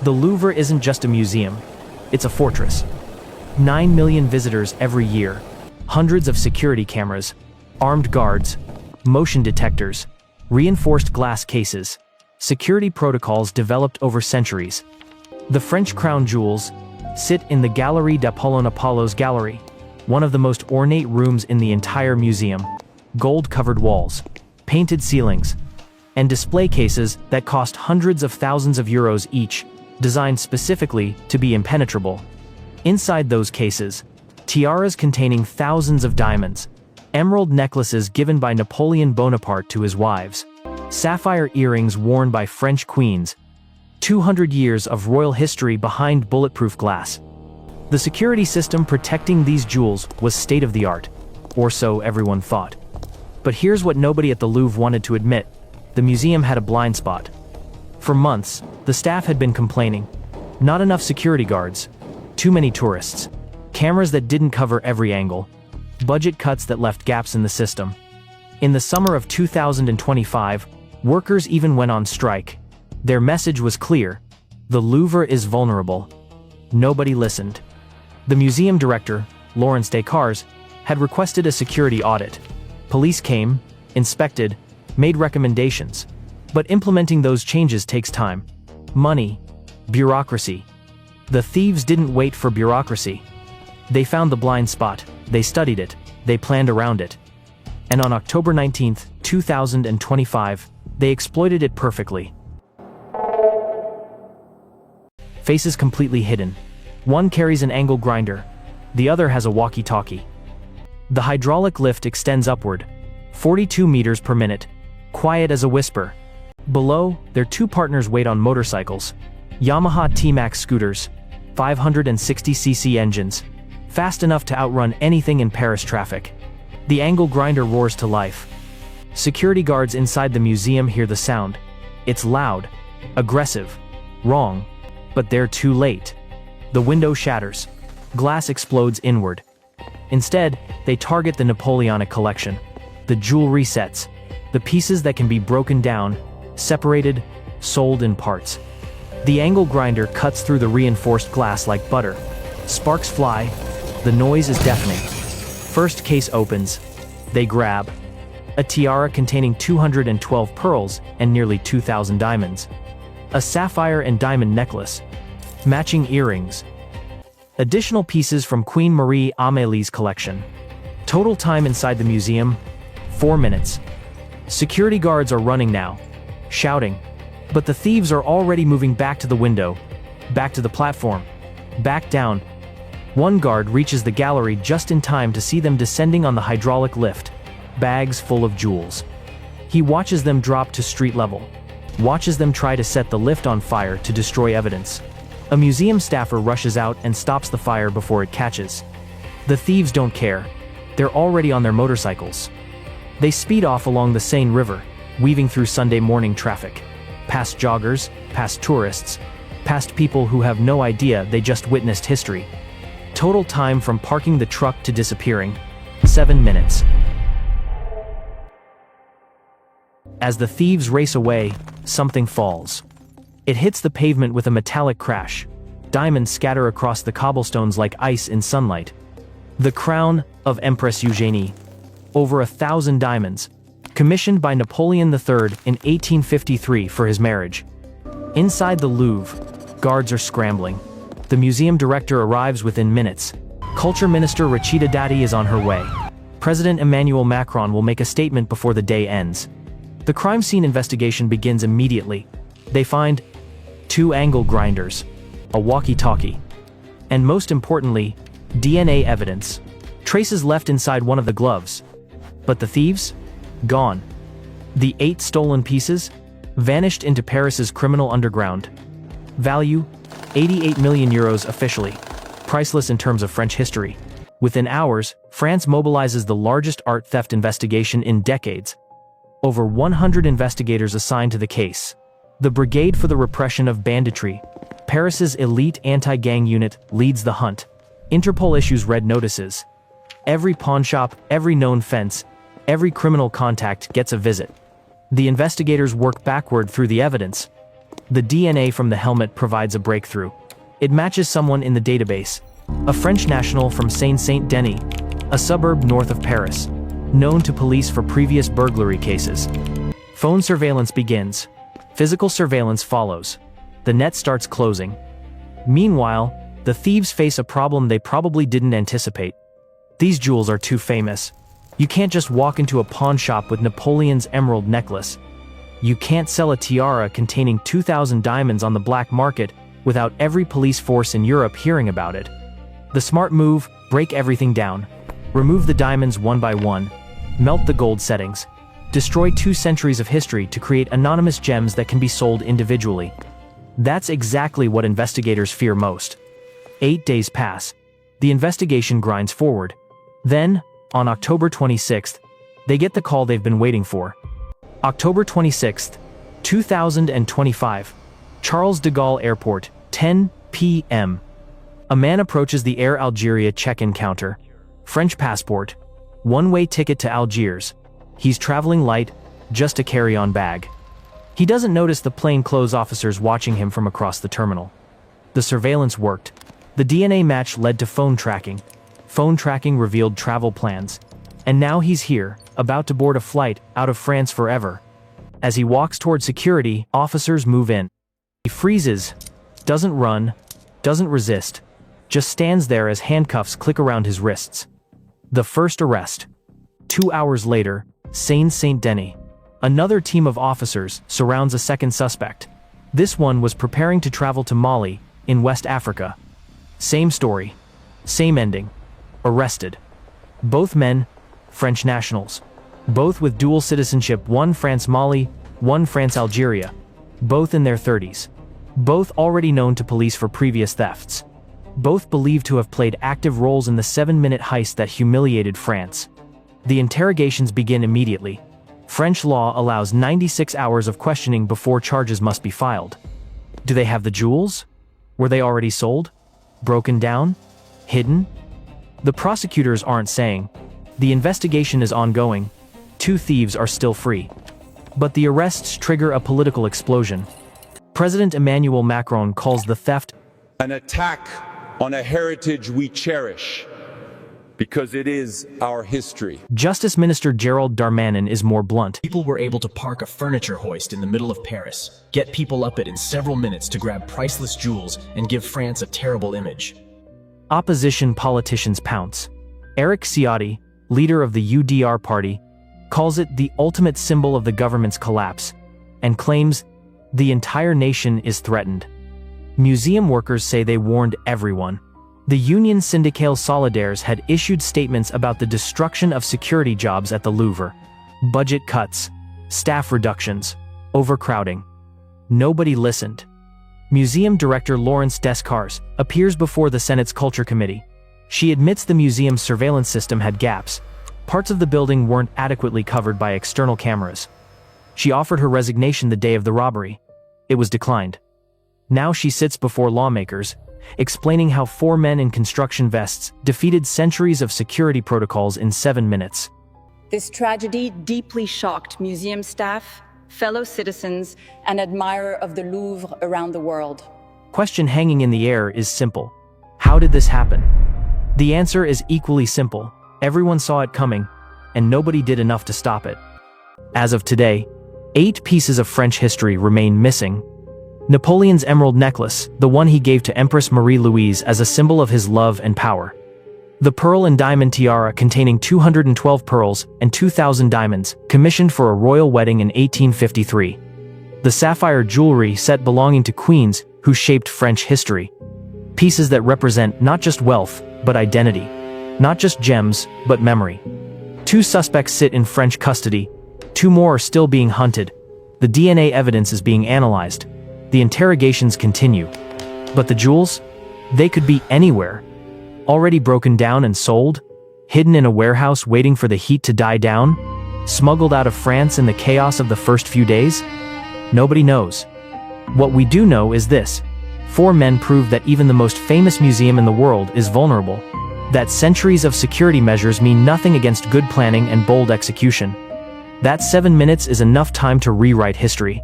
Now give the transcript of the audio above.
The Louvre isn't just a museum, it's a fortress. 9 million visitors every year, hundreds of security cameras, armed guards, motion detectors, reinforced glass cases, security protocols developed over centuries. The French crown jewels sit in the Galerie d'Apollon Gallery, one of the most ornate rooms in the entire museum. Gold-covered walls, painted ceilings, and display cases that cost hundreds of thousands of euros each, designed specifically to be impenetrable. Inside those cases, tiaras containing thousands of diamonds, emerald necklaces given by Napoleon Bonaparte to his wives, sapphire earrings worn by French queens, 200 years of royal history behind bulletproof glass. The security system protecting these jewels was state-of-the-art, or so everyone thought. But here's what nobody at the Louvre wanted to admit: the museum had a blind spot. For months, the staff had been complaining. Not enough security guards, too many tourists, cameras that didn't cover every angle, budget cuts that left gaps in the system. In the summer of 2025, workers even went on strike. Their message was clear: the Louvre is vulnerable. Nobody listened. The museum director, Laurence Descartes, had requested a security audit. Police came, inspected, made recommendations. But implementing those changes takes time, money, bureaucracy. The thieves didn't wait for bureaucracy. They found the blind spot, they studied it, they planned around it. And on October 19, 2025, they exploited it perfectly. Faces completely hidden. One carries an angle grinder, the other has a walkie-talkie. The hydraulic lift extends upward, 42 meters per minute, quiet as a whisper. Below, their two partners wait on motorcycles, Yamaha T-Max scooters, 560cc engines, fast enough to outrun anything in Paris traffic. The angle grinder roars to life. Security guards inside the museum hear the sound. It's loud, aggressive, wrong, but they're too late. The window shatters. Glass explodes inward. Instead, they target the Napoleonic collection. The jewelry sets, the pieces that can be broken down, separated, sold in parts. The angle grinder cuts through the reinforced glass like butter. Sparks fly. The noise is deafening. First case opens. They grab a tiara containing 212 pearls and nearly 2,000 diamonds, a sapphire and diamond necklace, matching earrings, additional pieces from Queen Marie Amélie's collection. Total time inside the museum, 4 minutes. Security guards are running now, shouting, but the thieves are already moving back to the window, back to the platform, back down. One guard reaches the gallery just in time to see them descending on the hydraulic lift, bags full of jewels. He watches them drop to street level, watches them try to set the lift on fire to destroy evidence. A museum staffer rushes out and stops the fire before it catches. The thieves don't care. They're already on their motorcycles. They speed off along the Seine River, weaving through Sunday morning traffic, past joggers, past tourists, past people who have no idea they just witnessed history. Total time from parking the truck to disappearing, 7 minutes. As the thieves race away, something falls. It hits the pavement with a metallic crash. Diamonds scatter across the cobblestones like ice in sunlight. The crown of Empress Eugénie, over 1,000 diamonds, commissioned by Napoleon III in 1853 for his marriage. Inside the Louvre, guards are scrambling. The museum director arrives within minutes. Culture Minister Rachida Dati is on her way. President Emmanuel Macron will make a statement before the day ends. The crime scene investigation begins immediately. They find 2 angle grinders, a walkie-talkie, and most importantly, DNA evidence, traces left inside one of the gloves. But the thieves? Gone. The 8 stolen pieces? Vanished into Paris's criminal underground. Value? 88 million euros officially. Priceless in terms of French history. Within hours, France mobilizes the largest art theft investigation in decades. Over 100 investigators assigned to the case. The Brigade for the Repression of Banditry, Paris's elite anti-gang unit, leads the hunt. Interpol issues red notices. Every pawnshop, every known fence, every criminal contact gets a visit. The investigators work backward through the evidence. The DNA from the helmet provides a breakthrough. It matches someone in the database, a French national from Saint-Denis, a suburb north of Paris, known to police for previous burglary cases. Phone surveillance begins. Physical surveillance follows. The net starts closing. Meanwhile, the thieves face a problem they probably didn't anticipate. These jewels are too famous. You can't just walk into a pawn shop with Napoleon's emerald necklace. You can't sell a tiara containing 2,000 diamonds on the black market without every police force in Europe hearing about it. The smart move: break everything down. Remove the diamonds one by one. Melt the gold settings. Destroy 2 centuries of history to create anonymous gems that can be sold individually. That's exactly what investigators fear most. 8 days pass. The investigation grinds forward. Then, on October 26th, they get the call they've been waiting for. October 26th, 2025. Charles de Gaulle Airport, 10 p.m. A man approaches the Air Algeria check-in counter. French passport. One-way ticket to Algiers. He's traveling light, just a carry-on bag. He doesn't notice the plainclothes officers watching him from across the terminal. The surveillance worked. The DNA match led to phone tracking. Phone tracking revealed travel plans. And now he's here, about to board a flight out of France forever. As he walks toward security, officers move in. He freezes, doesn't run, doesn't resist, just stands there as handcuffs click around his wrists. The first arrest. 2 hours later, Saint-Denis. Another team of officers surrounds a second suspect. This one was preparing to travel to Mali, in West Africa. Same story. Same ending. Arrested. Both men, French nationals. Both with dual citizenship, one France-Mali, one France-Algeria. Both in their 30s. Both already known to police for previous thefts. Both believed to have played active roles in the 7-minute heist that humiliated France. The interrogations begin immediately. French law allows 96 hours of questioning before charges must be filed. Do they have the jewels? Were they already sold? Broken down? Hidden? The prosecutors aren't saying. The investigation is ongoing. 2 thieves are still free. But the arrests trigger a political explosion. President Emmanuel Macron calls the theft an attack on a heritage we cherish, because it is our history. Justice Minister Gerald Darmanin is more blunt. People were able to park a furniture hoist in the middle of Paris, get people up it in several minutes to grab priceless jewels, and give France a terrible image. Opposition politicians pounce. Eric Ciotti, leader of the UDR party, calls it the ultimate symbol of the government's collapse, and claims the entire nation is threatened. Museum workers say they warned everyone. The Union Syndicale Solidaires had issued statements about the destruction of security jobs at the Louvre. Budget cuts, staff reductions, overcrowding. Nobody listened. Museum director Laurence Descartes appears before the Senate's Culture Committee. She admits the museum's surveillance system had gaps. Parts of the building weren't adequately covered by external cameras. She offered her resignation the day of the robbery. It was declined. Now she sits before lawmakers, explaining how 4 men in construction vests defeated centuries of security protocols in 7 minutes. This tragedy deeply shocked museum staff, fellow citizens, and admirers of the Louvre around the world. Question hanging in the air is simple. How did this happen? The answer is equally simple. Everyone saw it coming, and nobody did enough to stop it. As of today, 8 pieces of French history remain missing. Napoleon's emerald necklace, the one he gave to Empress Marie-Louise as a symbol of his love and power. The pearl and diamond tiara containing 212 pearls and 2,000 diamonds, commissioned for a royal wedding in 1853. The sapphire jewelry set belonging to queens who shaped French history. Pieces that represent not just wealth, but identity. Not just gems, but memory. 2 suspects sit in French custody. 2 more are still being hunted. The DNA evidence is being analyzed. The interrogations continue. But the jewels? They could be anywhere. Already broken down and sold? Hidden in a warehouse waiting for the heat to die down? Smuggled out of France in the chaos of the first few days? Nobody knows. What we do know is this. 4 men prove that even the most famous museum in the world is vulnerable. That centuries of security measures mean nothing against good planning and bold execution. That 7 minutes is enough time to rewrite history.